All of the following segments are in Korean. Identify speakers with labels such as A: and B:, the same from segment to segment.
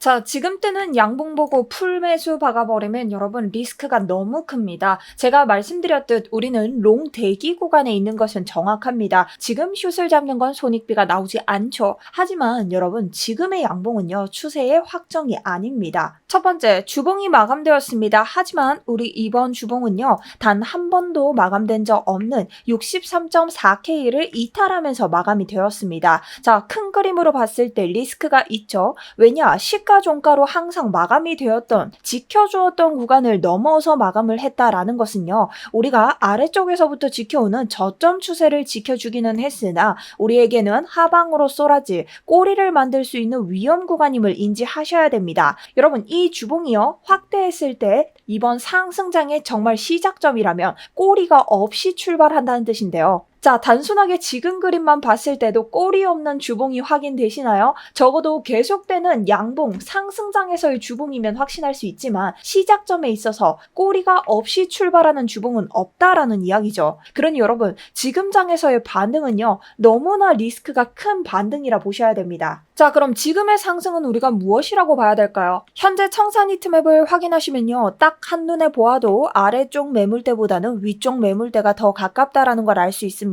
A: 자, 지금 뜨는 양봉 보고 풀매수 박아버리면 여러분 리스크가 너무 큽니다. 제가 말씀드렸듯 우리는 롱 대기 구간에 있는 것은 정확합니다. 지금 숏을 잡는 건 손익비가 나오지 않죠. 하지만 여러분 지금의 양봉은요 추세의 확정이 아닙니다. 첫 번째, 주봉이 마감되었습니다. 하지만 우리 이번 주봉은요 단 한 번도 마감된 적 없는 63.4K를 이탈하면서 마감이 되었습니다. 자, 큰 그림으로 봤을 때 리스크가 있죠. 왜냐? 시가종가로 항상 마감이 되었던 지켜주었던 구간을 넘어서 마감을 했다라는 것은요. 우리가 아래쪽에서부터 지켜오는 저점 추세를 지켜주기는 했으나 우리에게는 하방으로 쏟아질 꼬리를 만들 수 있는 위험 구간임을 인지하셔야 됩니다. 여러분 이 주봉이요. 확대했을 때 이번 상승장의 정말 시작점이라면 꼬리가 없이 출발한다는 뜻인데요. 자, 단순하게 지금 그림만 봤을 때도 꼬리 없는 주봉이 확인되시나요? 적어도 계속되는 양봉, 상승장에서의 주봉이면 확신할 수 있지만 시작점에 있어서 꼬리가 없이 출발하는 주봉은 없다라는 이야기죠. 그러니 여러분, 지금 장에서의 반등은요, 너무나 리스크가 큰 반등이라 보셔야 됩니다. 자, 그럼 지금의 상승은 우리가 무엇이라고 봐야 될까요? 현재 청산 히트맵을 확인하시면요, 딱 한눈에 보아도 아래쪽 매물대보다는 위쪽 매물대가 더 가깝다라는 걸 알 수 있습니다.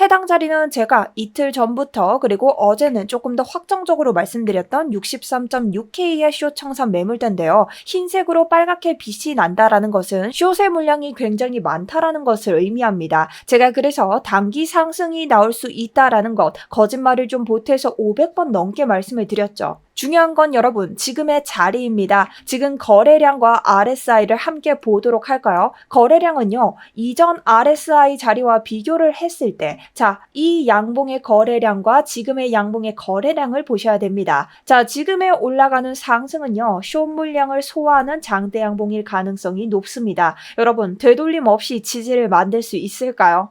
A: 해당 자리는 제가 이틀 전부터 그리고 어제는 조금 더 확정적으로 말씀드렸던 63.6K의 숏 청산 매물대인데요. 흰색으로 빨갛게 빛이 난다라는 것은 숏의 물량이 굉장히 많다라는 것을 의미합니다. 제가 그래서 단기 상승이 나올 수 있다라는 것, 거짓말을 좀 보태서 500번 넘게 말씀을 드렸죠. 중요한 건 여러분 지금의 자리입니다. 지금 거래량과 RSI를 함께 보도록 할까요? 거래량은요 이전 RSI 자리와 비교를 했을 때 자, 이 양봉의 거래량과 지금의 양봉의 거래량을 보셔야 됩니다. 자, 지금의 올라가는 상승은요 숏 물량을 소화하는 장대 양봉일 가능성이 높습니다. 여러분 되돌림 없이 지지를 만들 수 있을까요?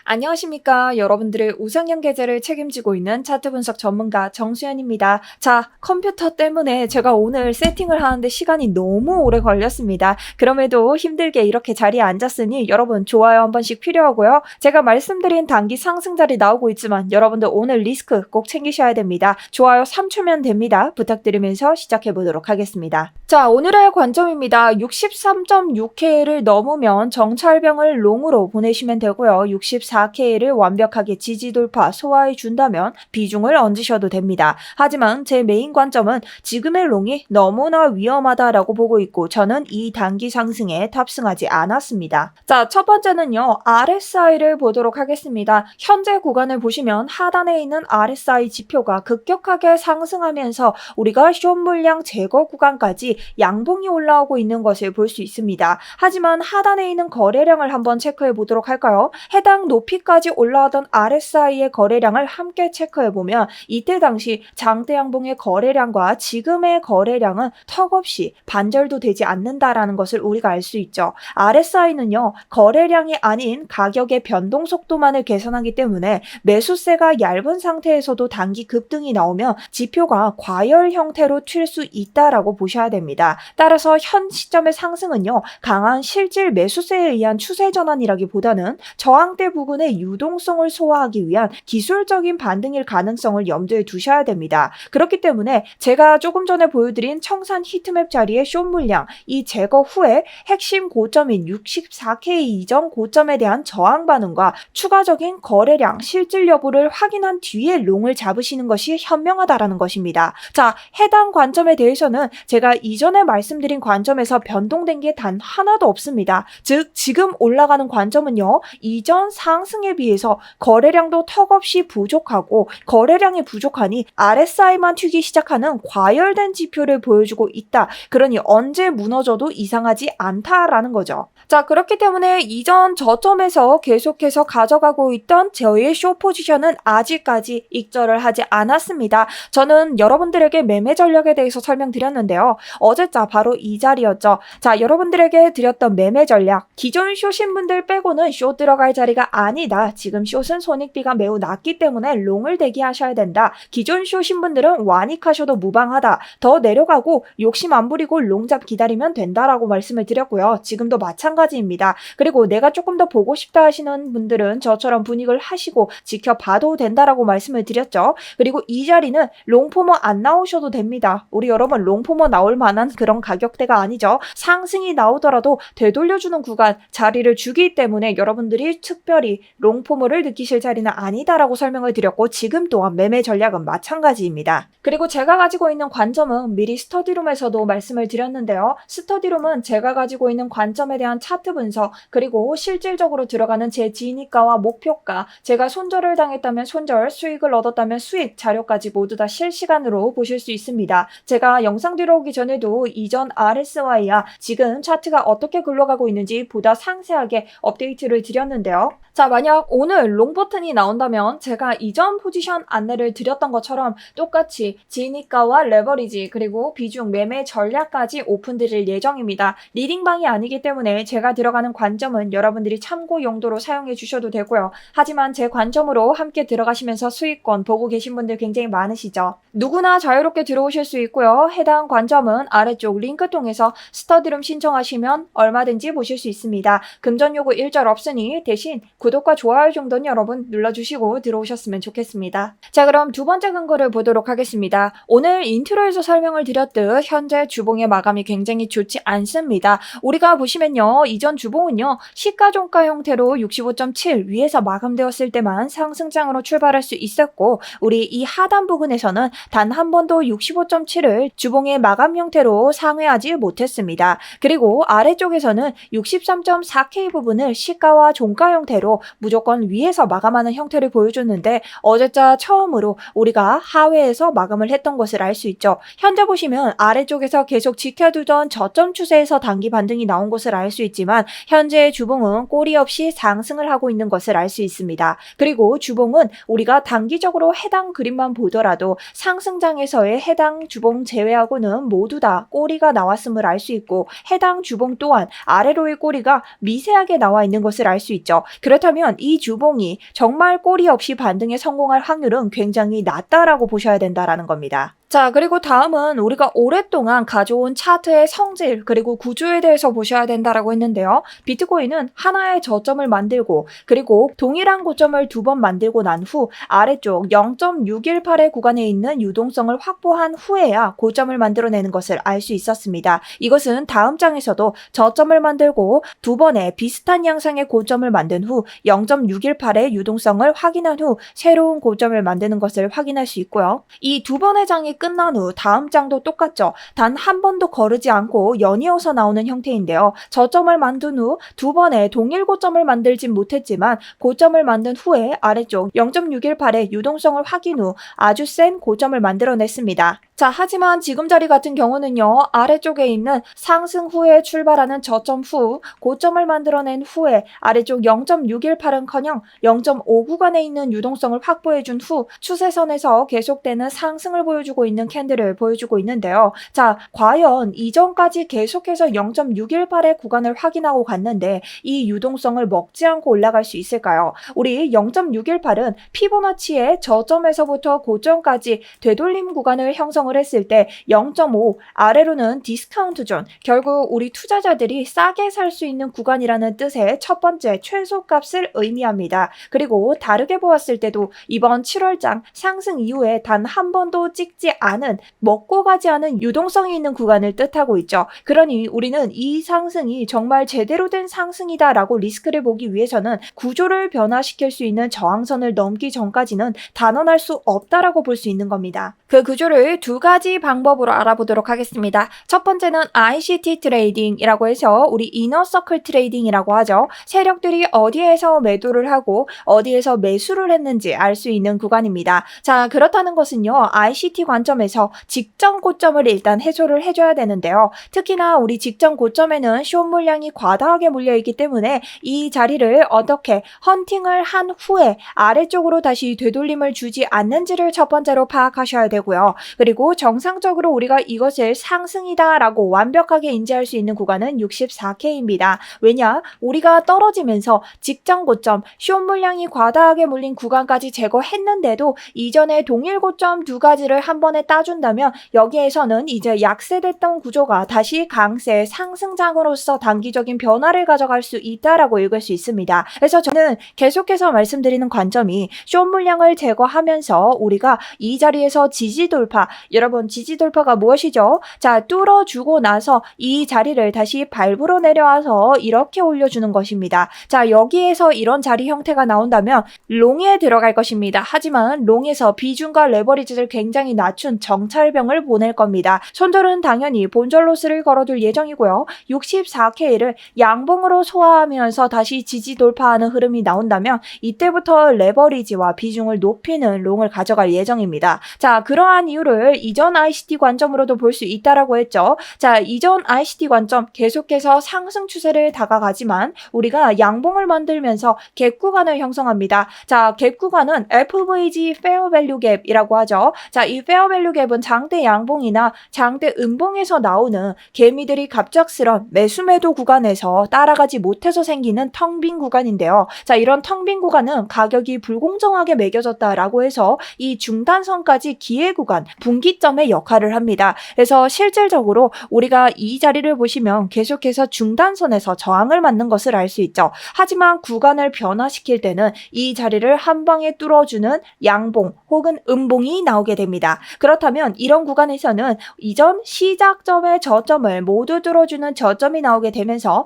A: 안녕하십니까. 여러분들의 우상향 계좌를 책임지고 있는 차트 분석 전문가 정수연입니다. 자, 컴퓨터 때문에 제가 오늘 세팅을 하는데 시간이 너무 오래 걸렸습니다. 그럼에도 힘들게 이렇게 자리에 앉았으니 여러분 좋아요 한 번씩 필요하고요. 제가 말씀드린 단기 상승 자리 나오고 있지만 여러분들 오늘 리스크 꼭 챙기셔야 됩니다. 좋아요 3초면 됩니다. 부탁드리면서 시작해 보도록 하겠습니다. 자, 오늘의 관점입니다. 63.6K를 넘으면 정찰병을 롱으로 보내시면 되고요. 64K를 완벽하게 지지 돌파 소화해 준다면 비중을 얹으셔도 됩니다. 하지만 제 메인 관점은 지금의 롱이 너무나 위험하다라고 보고 있고 저는 이 단기 상승에 탑승하지 않았습니다. 자, 첫 번째는요. RSI를 보도록 하겠습니다. 현재 구간을 보시면 하단에 있는 RSI 지표가 급격하게 상승하면서 우리가 숏 물량 제거 구간까지 양봉이 올라오고 있는 것을 볼 수 있습니다. 하지만 하단에 있는 거래량을 한번 체크해 보도록 할까요? 해당 높이까지 올라오던 RSI의 거래량을 함께 체크해 보면 이때 당시 장대 양봉의 거래량과 지금의 거래량은 턱없이 반절도 되지 않는다라는 것을 우리가 알 수 있죠. RSI는요 거래량이 아닌 가격의 변동 속도만을 계산하기 때문에 매수세가 얇은 상태에서도 단기 급등이 나오면 지표가 과열 형태로 튈 수 있다라고 보셔야 됩니다. 따라서 현 시점의 상승은요 강한 실질 매수세에 의한 추세 전환이라기보다는 저항대 부근의 유동성을 소화하기 위한 기술적인 반등일 가능성을 염두에 두셔야 됩니다. 그렇기 때문에 제가 조금 전에 보여드린 청산 히트맵 자리의 숏 물량 이 제거 후에 핵심 고점인 64K 이전 고점에 대한 저항 반응과 추가적인 거래량 실질 여부를 확인한 뒤에 롱을 잡으시는 것이 현명하다라는 것입니다. 자, 해당 관점에 대해서는 제가 이전에 말씀드린 관점에서 변동된 게 단 하나도 없습니다. 즉 지금 올라가는 관점은요 이전 상승에 비해서 거래량도 턱없이 부족하고 거래량이 부족하니 RSI만 튀기 시작하는 과열된 지표를 보여주고 있다. 그러니 언제 무너져도 이상하지 않다라는 거죠. 자, 그렇기 때문에 이전 저점에서 계속해서 가져가고 있던 저의 숏 포지션은 아직까지 익절을 하지 않았습니다. 저는 여러분들에게 매매 전략에 대해서 설명드렸는데요. 어제자 바로 이 자리였죠. 자, 여러분들에게 드렸던 매매 전략 기존 숏인 분들 빼고는 숏 들어갈 자리가 아닌 아니다. 지금 숏은 손익비가 매우 낮기 때문에 롱을 대기하셔야 된다. 기존 숏인 분들은 완익하셔도 무방하다. 더 내려가고 욕심 안 부리고 롱잡 기다리면 된다라고 말씀을 드렸고요. 지금도 마찬가지입니다. 그리고 내가 조금 더 보고 싶다 하시는 분들은 저처럼 분익을 하시고 지켜봐도 된다라고 말씀을 드렸죠. 그리고 이 자리는 롱포머 안 나오셔도 됩니다. 우리 여러분 롱포머 나올 만한 그런 가격대가 아니죠. 상승이 나오더라도 되돌려주는 구간 자리를 주기 때문에 여러분들이 특별히 롱포머를 느끼실 자리는 아니다라고 설명을 드렸고 지금 또한 매매 전략은 마찬가지입니다. 그리고 제가 가지고 있는 관점은 미리 스터디룸에서도 말씀을 드렸는데요. 스터디룸은 제가 가지고 있는 관점에 대한 차트 분석 그리고 실질적으로 들어가는 제 진입가와 목표가 제가 손절을 당했다면 손절, 수익을 얻었다면 수익 자료까지 모두 다 실시간으로 보실 수 있습니다. 제가 영상 들어오기 전에도 이전 RSY와 지금 차트가 어떻게 굴러가고 있는지 보다 상세하게 업데이트를 드렸는데요. 자, 만약 오늘 롱 버튼이 나온다면 제가 이전 포지션 안내를 드렸던 것처럼 똑같이 진입가와 레버리지 그리고 비중 매매 전략까지 오픈드릴 예정입니다. 리딩방이 아니기 때문에 제가 들어가는 관점은 여러분들이 참고 용도로 사용해 주셔도 되고요. 하지만 제 관점으로 함께 들어가시면서 수익권 보고 계신 분들 굉장히 많으시죠. 누구나 자유롭게 들어오실 수 있고요. 해당 관점은 아래쪽 링크 통해서 스터디룸 신청하시면 얼마든지 보실 수 있습니다. 금전 요구 일절 없으니 대신 구독과 좋아요 정도는 여러분 눌러주시고 들어오셨으면 좋겠습니다. 자, 그럼 두 번째 근거를 보도록 하겠습니다. 오늘 인트로에서 설명을 드렸듯 현재 주봉의 마감이 굉장히 좋지 않습니다. 우리가 보시면요. 이전 주봉은요. 시가종가 형태로 65.7 위에서 마감되었을 때만 상승장으로 출발할 수 있었고 우리 이 하단 부분에서는 단 한 번도 65.7을 주봉의 마감 형태로 상회하지 못했습니다. 그리고 아래쪽에서는 63.4K 부분을 시가와 종가 형태로 무조건 위에서 마감하는 형태를 보여줬는데 어제자 처음으로 우리가 하회에서 마감을 했던 것을 알 수 있죠. 현재 보시면 아래쪽에서 계속 지켜두던 저점 추세에서 단기 반등이 나온 것을 알 수 있지만 현재 주봉은 꼬리 없이 상승을 하고 있는 것을 알 수 있습니다. 그리고 주봉은 우리가 단기적으로 해당 그림만 보더라도 상승장에서의 해당 주봉 제외하고는 모두 다 꼬리가 나왔음을 알 수 있고 해당 주봉 또한 아래로의 꼬리가 미세하게 나와 있는 것을 알 수 있죠. 그렇다면 이 주봉이 정말 꼬리 없이 반등에 성공할 확률은 굉장히 낮다라고 보셔야 된다라는 겁니다. 자, 그리고 다음은 우리가 오랫동안 가져온 차트의 성질 그리고 구조에 대해서 보셔야 된다라고 했는데요. 비트코인은 하나의 저점을 만들고 그리고 동일한 고점을 두 번 만들고 난 후 아래쪽 0.618의 구간에 있는 유동성을 확보한 후에야 고점을 만들어내는 것을 알 수 있었습니다. 이것은 다음 장에서도 저점을 만들고 두 번의 비슷한 양상의 고점을 만든 후 0.618의 유동성을 확인한 후 새로운 고점을 만드는 것을 확인할 수 있고요. 이 두 번의 장이 끝난 후 다음 장도 똑같죠. 단 한 번도 거르지 않고 연이어서 나오는 형태인데요. 저점을 만든 후 두 번의 동일 고점을 만들진 못했지만 고점을 만든 후에 아래쪽 0.618의 유동성을 확인 후 아주 센 고점을 만들어냈습니다. 자, 하지만 지금 자리 같은 경우는요. 아래쪽에 있는 상승 후에 출발하는 저점 후 고점을 만들어낸 후에 아래쪽 0.618은커녕 0.5 구간에 있는 유동성을 확보해준 후 추세선에서 계속되는 상승을 보여주고 있는 캔들을 보여주고 있는데요. 자, 과연 이전까지 계속해서 0.618의 구간을 확인하고 갔는데 이 유동성을 먹지 않고 올라갈 수 있을까요? 우리 0.618은 피보나치의 저점에서부터 고점까지 되돌림 구간을 형성을 했을 때 0.5 아래로는 디스카운트 존, 결국 우리 투자자들이 싸게 살 수 있는 구간이라는 뜻의 첫 번째 최소값을 의미합니다. 그리고 다르게 보았을 때도 이번 7월장 상승 이후에 단 한 번도 찍지 않은 먹고 가지 않은 유동성이 있는 구간을 뜻하고 있죠. 그러니 우리는 이 상승이 정말 제대로 된 상승이다 라고 리스크를 보기 위해서는 구조를 변화시킬 수 있는 저항선을 넘기 전까지는 단언할 수 없다라고 볼 수 있는 겁니다. 그 구조를 두 가지 방법으로 알아보도록 하겠습니다. 첫 번째는 ICT 트레이딩이라고 해서 우리 이너서클 트레이딩이라고 하죠. 세력들이 어디에서 매도를 하고 어디에서 매수를 했는지 알 수 있는 구간입니다. 자, 그렇다는 것은요. ICT 관점에서 직전 고점을 일단 해소를 해줘야 되는데요. 특히나 우리 직전 고점에는 숏 물량이 과다하게 몰려있기 때문에 이 자리를 어떻게 헌팅을 한 후에 아래쪽으로 다시 되돌림을 주지 않는지를 첫 번째로 파악하셔야 되고요. 그리고 그리고 정상적으로 우리가 이것을 상승이다라고 완벽하게 인지할 수 있는 구간은 64K입니다. 왜냐? 우리가 떨어지면서 직전 고점, 숏 물량이 과다하게 몰린 구간까지 제거했는데도 이전에 동일 고점 두 가지를 한 번에 따준다면 여기에서는 이제 약세됐던 구조가 다시 강세 상승장으로서 단기적인 변화를 가져갈 수 있다라고 읽을 수 있습니다. 그래서 저는 계속해서 말씀드리는 관점이 숏 물량을 제거하면서 우리가 이 자리에서 지지 돌파, 여러분 지지 돌파가 무엇이죠? 자, 뚫어주고 나서 이 자리를 다시 밟으로 내려와서 이렇게 올려주는 것입니다. 자, 여기에서 이런 자리 형태가 나온다면 롱에 들어갈 것입니다. 하지만 롱에서 비중과 레버리지를 굉장히 낮춘 정찰병을 보낼 겁니다. 손절은 당연히 본절 로스를 걸어둘 예정이고요. 64K를 양봉으로 소화하면서 다시 지지 돌파하는 흐름이 나온다면 이때부터 레버리지와 비중을 높이는 롱을 가져갈 예정입니다. 자, 그러한 이유를 이전 ICT 관점으로도 볼 수 있다라고 했죠. 자, 이전 ICT 관점 계속해서 상승 추세를 다가가지만 우리가 양봉을 만들면서 갭 구간을 형성합니다. 자, 갭 구간은 FVG Fair Value Gap이라고 하죠. 자, 이 Fair Value Gap은 장대 양봉이나 장대 음봉에서 나오는 개미들이 갑작스런 매수매도 구간에서 따라가지 못해서 생기는 텅 빈 구간인데요. 자, 이런 텅 빈 구간은 가격이 불공정하게 매겨졌다라고 해서 이 중단선까지 기회 구간, 분기점의 역할을 합니다. 그래서 실질적으로 우리가 이 자리를 보시면 계속해서 중단선에서 저항을 맞는 것을 알 수 있죠. 하지만 구간을 변화시킬 때는 이 자리를 한 방에 뚫어주는 양봉 혹은 음봉이 나오게 됩니다. 그렇다면 이런 구간에서는 이전 시작점의 저점을 모두 뚫어주는 저점이 나오게 되면서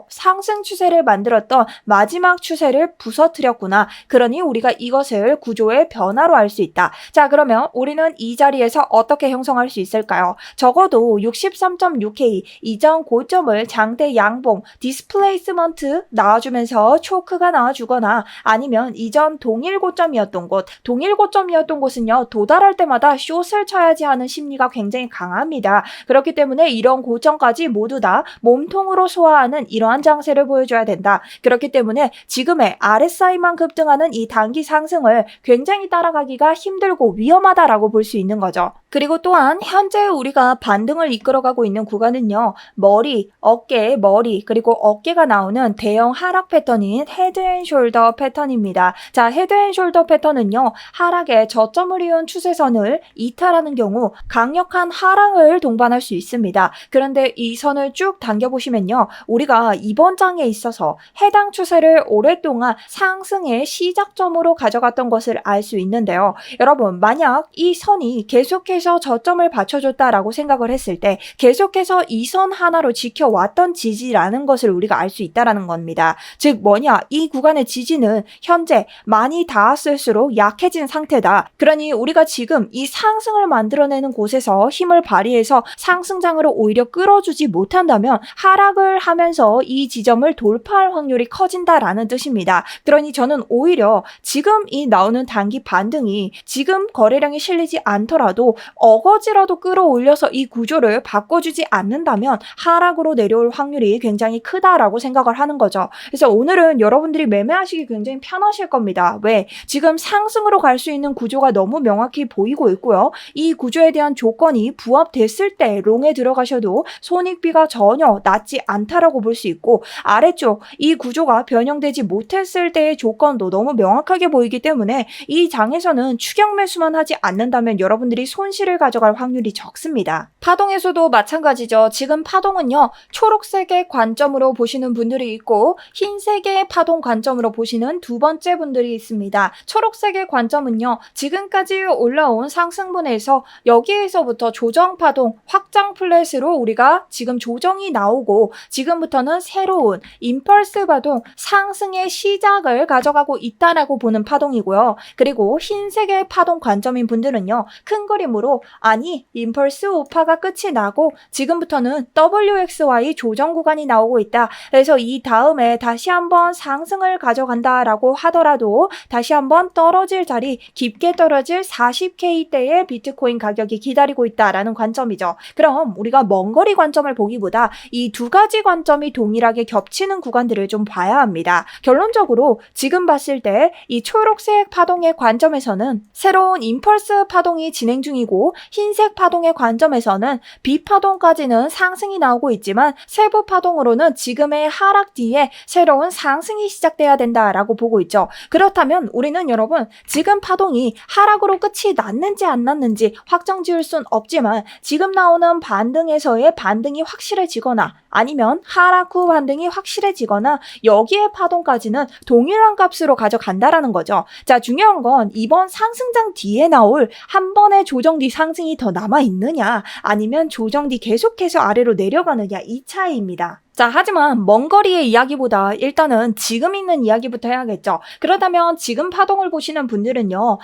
A: 상승 추세를 만들었던 마지막 추세를 부서뜨렸구나. 그러니 우리가 이것을 구조의 변화로 알 수 있다. 자, 그러면 우리는 이 자리에서 어떻게 형성할 수 있을까요? 적어도 63.6K 이전 고점을 장대 양봉 디스플레이스먼트 나와주면서 초크가 나와주거나 아니면 이전 동일 고점이었던 곳은요 도달할 때마다 숏을 쳐야지 하는 심리가 굉장히 강합니다. 그렇기 때문에 이런 고점까지 모두 다 몸통으로 소화하는 이러한 장세를 보여줘야 된다. 그렇기 때문에 지금의 RSI만 급등하는 이 단기 상승을 굉장히 따라가기가 힘들고 위험하다라고 볼 수 있는 거죠. 그리고 또한 현재 우리가 반등을 이끌어가고 있는 구간은요. 머리, 어깨, 머리 그리고 어깨가 나오는 대형 하락 패턴인 헤드앤숄더 패턴입니다. 자, 헤드앤숄더 패턴은요. 하락의 저점을 이은 추세선을 이탈하는 경우 강력한 하락을 동반할 수 있습니다. 그런데 이 선을 쭉 당겨보시면요. 우리가 이번 장에 있어서 해당 추세를 오랫동안 상승의 시작점으로 가져갔던 것을 알 수 있는데요. 여러분, 만약 이 선이 계속해서 저점을 받쳐줬다라고 생각을 했을 때 계속해서 이 선 하나로 지켜왔던 지지라는 것을 우리가 알 수 있다라는 겁니다. 즉 뭐냐? 이 구간의 지지는 현재 많이 닿았을수록 약해진 상태다. 그러니 우리가 지금 이 상승을 만들어내는 곳에서 힘을 발휘해서 상승장으로 오히려 끌어주지 못한다면 하락을 하면서 이 지점을 돌파할 확률이 커진다라는 뜻입니다. 그러니 저는 오히려 지금 이 나오는 단기 반등이 지금 거래량이 실리지 않더라도 어거지라도 끌어올려서 이 구조를 바꿔주지 않는다면 하락으로 내려올 확률이 굉장히 크다라고 생각을 하는 거죠. 그래서 오늘은 여러분들이 매매하시기 굉장히 편하실 겁니다. 왜? 지금 상승으로 갈 수 있는 구조가 너무 명확히 보이고 있고요. 이 구조에 대한 조건이 부합됐을 때 롱에 들어가셔도 손익비가 전혀 낮지 않다라고 볼 수 있고 아래쪽 이 구조가 변형되지 못했을 때의 조건도 너무 명확하게 보이기 때문에 이 장에서는 추격 매수만 하지 않는다면 여러분들이 손실을 가져갈 확률이 적습니다. 파동에서도 마찬가지죠. 지금 파동은요. 초록색의 관점으로 보시는 분들이 있고 흰색의 파동 관점으로 보시는 두 번째 분들이 있습니다. 초록색의 관점은요. 지금까지 올라온 상승분에서 여기에서부터 조정 파동, 확장 플랫으로 우리가 지금 조정이 나오고 지금부터는 새로운 임펄스 파동, 상승의 시작을 가져가고 있다라고 보는 파동이고요. 그리고 흰색의 파동 관점인 분들은요. 큰 그림으로 아니 임펄스 우파가 끝이 나고 지금부터는 WXY 조정 구간이 나오고 있다. 그래서 이 다음에 다시 한번 상승을 가져간다라고 하더라도 다시 한번 떨어질 자리 깊게 떨어질 40K대의 비트코인 가격이 기다리고 있다라는 관점이죠. 그럼 우리가 먼 거리 관점을 보기보다 이 두 가지 관점이 동일하게 겹치는 구간들을 좀 봐야 합니다. 결론적으로 지금 봤을 때 이 초록색 파동의 관점에서는 새로운 임펄스 파동이 진행 중이고 되고 흰색 파동의 관점에서는 B파동까지는 상승이 나오고 있지만 세부 파동으로는 지금의 하락 뒤에 새로운 상승이 시작돼야 된다라고 보고 있죠. 그렇다면 우리는 여러분 지금 파동이 하락으로 끝이 났는지 안 났는지 확정 지을 순 없지만 지금 나오는 반등에서의 반등이 확실해지거나 아니면 하락 후 반등이 확실해지거나 여기에 파동까지는 동일한 값으로 가져간다라는 거죠. 자, 중요한 건 이번 상승장 뒤에 나올 한 번의 조정 뒤 상승이 더 남아있느냐 아니면 조정 뒤 계속해서 아래로 내려가느냐 이 차이입니다. 자, 하지만 먼 거리의 이야기보다 일단은 지금 있는 이야기부터 해야겠죠. 그렇다면 지금 파동을 보시는 분들은요.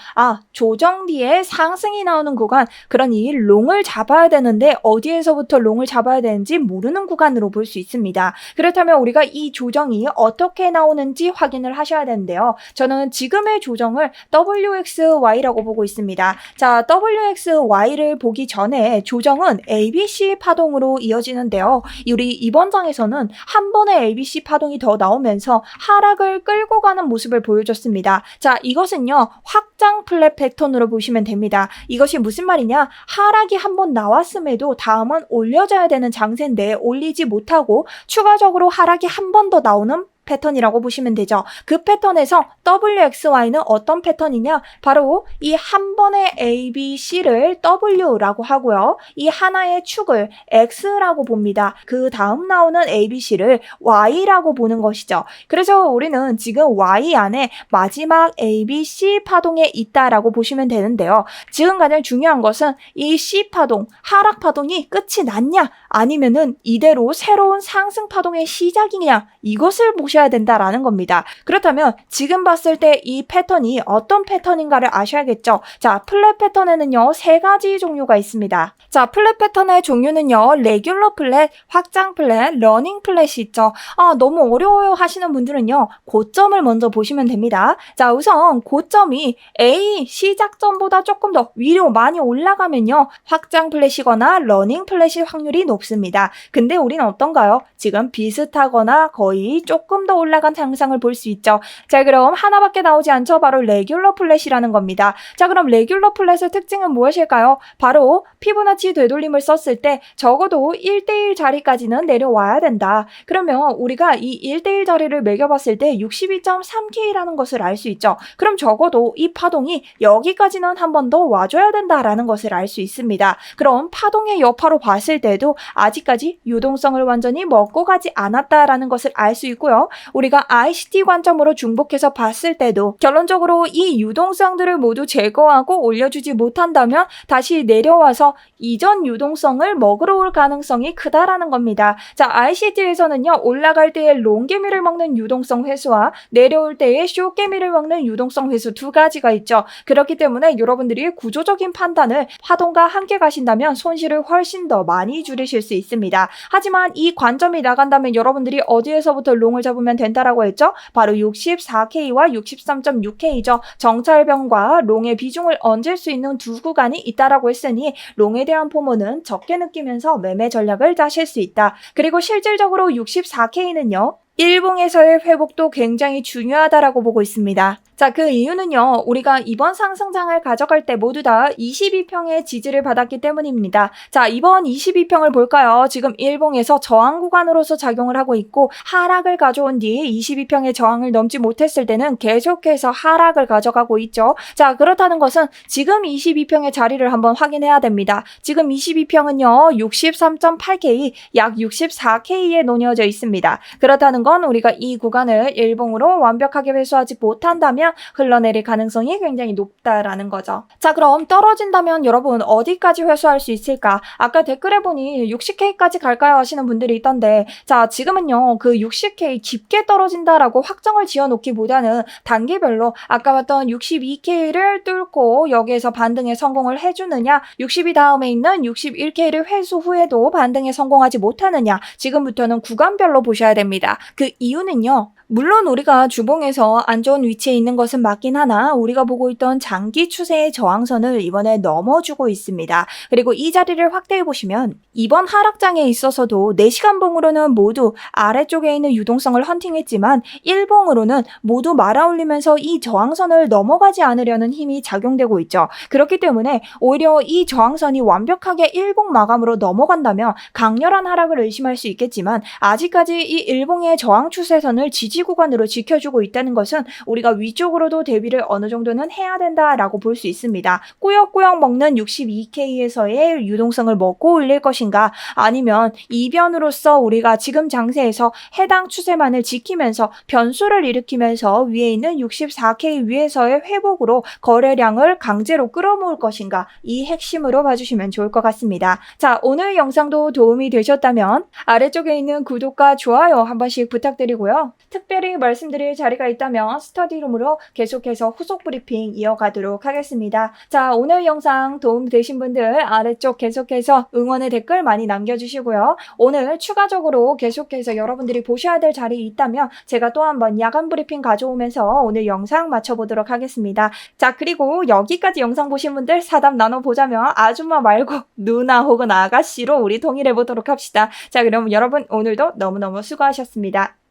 A: 조정 뒤에 상승이 나오는 구간, 그러니 롱을 잡아야 되는데 어디에서부터 롱을 잡아야 되는지 모르는 구간으로 볼 수 있습니다. 그렇다면 우리가 이 조정이 어떻게 나오는지 확인을 하셔야 되는데요. 저는 지금의 조정을 WXY라고 보고 있습니다. 자, WXY를 보기 전에 조정은 ABC 파동으로 이어지는데요. 우리 이번 장에서 한 번의 ABC 파동이 더 나오면서 하락을 끌고 가는 모습을 보여줬습니다. 자, 이것은요 확장 플랫 패턴으로 보시면 됩니다. 이것이 무슨 말이냐? 하락이 한 번 나왔음에도 다음은 올려줘야 되는 장세인데 올리지 못하고 추가적으로 하락이 한 번 더 나오는 패턴이라고 보시면 되죠. 그 패턴에서 WXY는 어떤 패턴이냐? 바로 이 한 번의 ABC를 W라고 하고요. 이 하나의 축을 X라고 봅니다. 그 다음 나오는 ABC를 Y라고 보는 것이죠. 그래서 우리는 지금 Y 안에 마지막 ABC 파동에 있다라고 보시면 되는데요. 지금 가장 중요한 것은 이 C 파동, 하락 파동이 끝이 났냐? 아니면은 이대로 새로운 상승 파동의 시작이냐? 이것을 보셔야 된다라는 겁니다. 그렇다면 지금 봤을 때 이 패턴이 어떤 패턴인가를 아셔야겠죠. 자, 플랫 패턴에는요 3가지 종류가 있습니다. 자, 플랫 패턴의 종류는요 레귤러 플랫, 확장 플랫, 러닝 플랫이 있죠. 너무 어려워요 하시는 분들은요 고점을 먼저 보시면 됩니다. 자, 우선 고점이 A 시작점보다 조금 더 위로 많이 올라가면요 확장 플랫이거나 러닝 플랫일 확률이 높습니다. 근데 우리는 어떤가요? 지금 비슷하거나 거의 조금 더 올라간 장상을 볼 수 있죠. 자, 그럼 하나밖에 나오지 않죠? 바로 레귤러 플랫이라는 겁니다. 자, 그럼 레귤러 플랫의 특징은 무엇일까요? 바로 피보나치 되돌림을 썼을 때 적어도 1대1 자리까지는 내려와야 된다. 그러면 우리가 이 1대1 자리를 매겨봤을 때 62.3K라는 것을 알 수 있죠. 그럼 적어도 이 파동이 여기까지는 한 번 더 와줘야 된다라는 것을 알 수 있습니다. 그럼 파동의 여파로 봤을 때도 아직까지 유동성을 완전히 먹고 가지 않았다라는 것을 알 수 있고요. 우리가 ICT 관점으로 중복해서 봤을 때도 결론적으로 이 유동성들을 모두 제거하고 올려주지 못한다면 다시 내려와서 이전 유동성을 먹으러 올 가능성이 크다라는 겁니다. 자, ICT에서는요 올라갈 때의 롱개미를 먹는 유동성 회수와 내려올 때의 숏개미를 먹는 유동성 회수 두 가지가 있죠. 그렇기 때문에 여러분들이 구조적인 판단을 파동과 함께 가신다면 손실을 훨씬 더 많이 줄이실 수 있습니다. 하지만 이 관점이 나간다면 여러분들이 어디에서부터 롱을 잡으면 된다라고 했죠? 바로 64K와 63.6K죠. 정찰병과 롱의 비중을 얹을 수 있는 두 구간이 있다라고 했으니 롱에 대한 포모는 적게 느끼면서 매매 전략을 짜실 수 있다. 그리고 실질적으로 64K는요. 일봉에서의 회복도 굉장히 중요하다라고 보고 있습니다. 자, 그 이유는요. 우리가 이번 상승장을 가져갈 때 모두 다 22평의 지지를 받았기 때문입니다. 자, 이번 22평을 볼까요? 지금 일봉에서 저항 구간으로서 작용을 하고 있고 하락을 가져온 뒤 22평의 저항을 넘지 못했을 때는 계속해서 하락을 가져가고 있죠. 자, 그렇다는 것은 지금 22평의 자리를 한번 확인해야 됩니다. 지금 22평은요. 63.8K, 약 64K에 놓여져 있습니다. 그렇다는 건 우리가 이 구간을 일봉으로 완벽하게 회수하지 못한다면 흘러내릴 가능성이 굉장히 높다라는 거죠. 자, 그럼 떨어진다면 여러분 어디까지 회수할 수 있을까? 아까 댓글에 보니 60K까지 갈까요? 하시는 분들이 있던데 자, 지금은요 그 60K 깊게 떨어진다라고 확정을 지어놓기보다는 단계별로 아까 봤던 62K를 뚫고 여기에서 반등에 성공을 해주느냐 62 다음에 있는 61K를 회수 후에도 반등에 성공하지 못하느냐 지금부터는 구간별로 보셔야 됩니다. 그 이유는요. 물론 우리가 주봉에서 안 좋은 위치에 있는 것은 맞긴 하나 우리가 보고 있던 장기 추세의 저항선을 이번에 넘어주고 있습니다. 그리고 이 자리를 확대해 보시면 이번 하락장에 있어서도 4시간 봉으로는 모두 아래쪽에 있는 유동성을 헌팅했지만 1봉으로는 모두 말아올리면서 이 저항선을 넘어가지 않으려는 힘이 작용되고 있죠. 그렇기 때문에 오히려 이 저항선이 완벽하게 1봉 마감으로 넘어간다면 강렬한 하락을 의심할 수 있겠지만 아직까지 이 일봉의 저항 추세선을 지지 구간으로 지켜주고 있다는 것은 우리가 위쪽으로도 대비를 어느 정도는 해야 된다라고 볼 수 있습니다. 꾸역꾸역 먹는 62K에서의 유동성을 먹고 올릴 것인가 아니면 이변으로서 우리가 지금 장세에서 해당 추세만을 지키면서 변수를 일으키면서 위에 있는 64K 위에서의 회복으로 거래량을 강제로 끌어모을 것인가 이 핵심으로 봐주시면 좋을 것 같습니다. 자, 오늘 영상도 도움이 되셨다면 아래쪽에 있는 구독과 좋아요 한 번씩 부탁드리고요. 특별히 말씀드릴 자리가 있다면 스터디룸으로 계속해서 후속 브리핑 이어가도록 하겠습니다. 자, 오늘 영상 도움되신 분들 아래쪽 계속해서 응원의 댓글 많이 남겨주시고요. 오늘 추가적으로 계속해서 여러분들이 보셔야 될 자리 있다면 제가 또 한번 야간 브리핑 가져오면서 오늘 영상 마쳐보도록 하겠습니다. 자, 그리고 여기까지 영상 보신 분들 사담 나눠보자면 아줌마 말고 누나 혹은 아가씨로 우리 통일해보도록 합시다. 자, 그럼 여러분 오늘도 너무너무 수고하셨습니다.